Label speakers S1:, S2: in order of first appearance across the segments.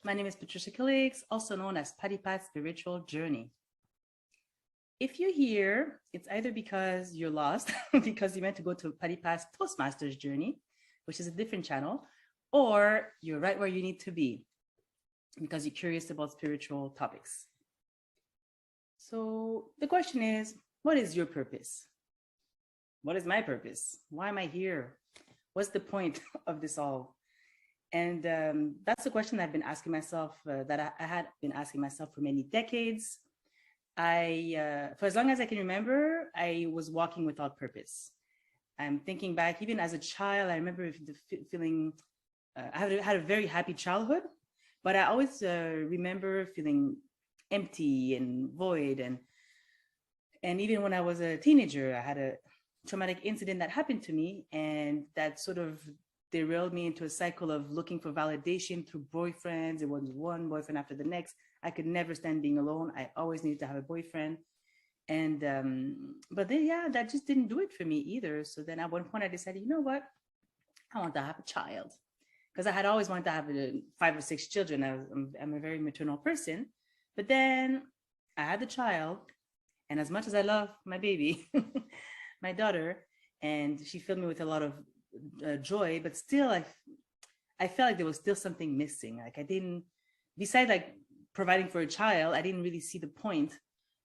S1: My name is Patricia Calixte, also known as Patipat's Spiritual Journey. If you're here, it's either because you're lost, because you meant to go to Patipat's Toastmasters Journey, which is a different channel, or you're right where you need to be because you're curious about spiritual topics. So the question is, what is your purpose? What is my purpose? Why am I here? What's the point of this all? And that's a question I've been asking myself, that I had been asking myself for many decades. For as long as I can remember, I was walking without purpose. I'm thinking back, even as a child, I remember feeling, I had a very happy childhood, but I always remember feeling empty and void. And even when I was a teenager, I had a traumatic incident that happened to me, and that sort of derailed me into a cycle of looking for validation through boyfriends. It was one boyfriend after the next. I could never stand being alone. I always needed to have a boyfriend. And, but then, yeah, that just didn't do it for me either. So then at one point I decided, you know what? I want to have a child, because I had always wanted to have 5 or 6 children. I'm a very maternal person. But then I had the child, and as much as I love my baby, my daughter, and she filled me with a lot of joy, but still I felt like there was still something missing. Like I didn't, besides like providing for a child, I didn't really see the point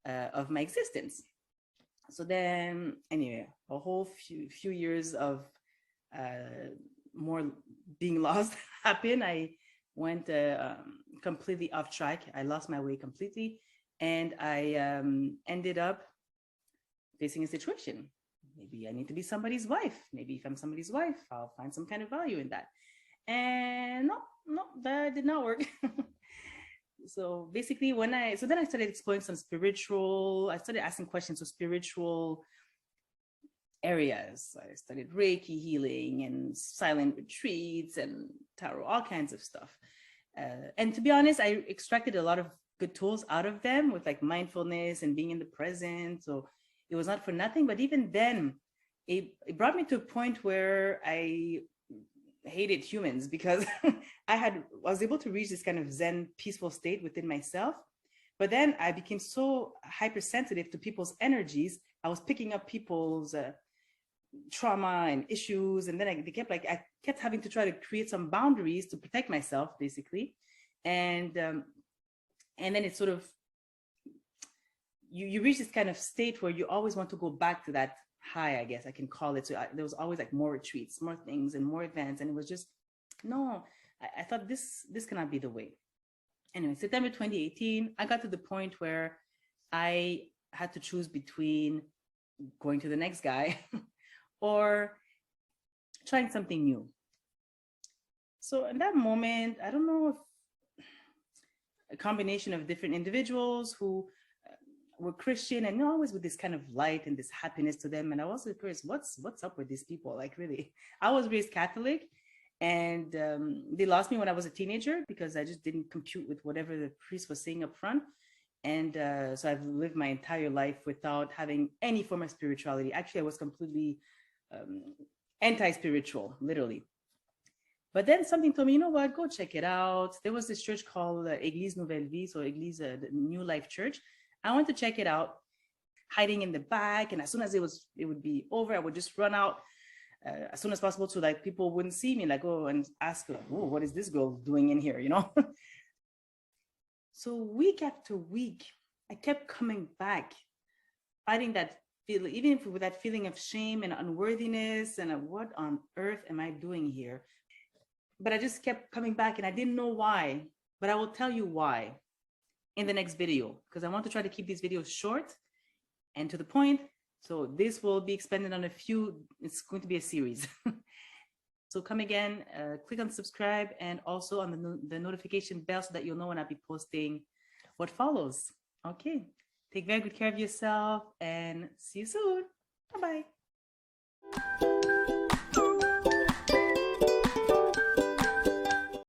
S1: of my existence. So then anyway, a whole few years of more being lost happened. I went completely off track. I lost my way completely, and I ended up facing a situation. Maybe I need to be somebody's wife. Maybe if I'm somebody's wife, I'll find some kind of value in that. And no, that did not work. So basically then I started exploring some I started asking questions of spiritual areas. I studied Reiki healing and silent retreats and tarot, all kinds of stuff. And to be honest, I extracted a lot of good tools out of them, with like mindfulness and being in the present. So it was not for nothing, but even then, it brought me to a point where I hated humans, because I was able to reach this kind of Zen, peaceful state within myself. But then I became so hypersensitive to people's energies. I was picking up people's trauma and issues, and then I kept having to try to create some boundaries to protect myself, basically. And then it sort of, you reach this kind of state where you always want to go back to that high, I guess I can call it. So there was always like more retreats, more things, and more events. And it was just, no, I thought this cannot be the way. Anyway, September 2018, I got to the point where I had to choose between going to the next guy or trying something new. So in that moment, I don't know if a combination of different individuals who were Christian and always with this kind of light and this happiness to them. And I was curious, what's up with these people? Like, really, I was raised Catholic, and they lost me when I was a teenager because I just didn't compute with whatever the priest was saying up front. And so I've lived my entire life without having any form of spirituality. Actually, I was completely anti-spiritual, literally. But then something told me, you know what, go check it out. There was this church called Église Nouvelle Vie, so Église, the New Life Church. I went to check it out, hiding in the back. And as soon as it would be over, I would just run out as soon as possible, so like people wouldn't see me, like go and ask, like, oh, what is this girl doing in here, you know? So week after week, I kept coming back, fighting that feeling, even with that feeling of shame and unworthiness and what on earth am I doing here? But I just kept coming back, and I didn't know why, but I will tell you why in the next video, because I want to try to keep these videos short and to the point. So this will be expanded on it's going to be a series. So come again, click on subscribe, and also on the notification bell so that you'll know when I'll be posting what follows. Okay, take very good care of yourself, and see you soon. Bye-bye.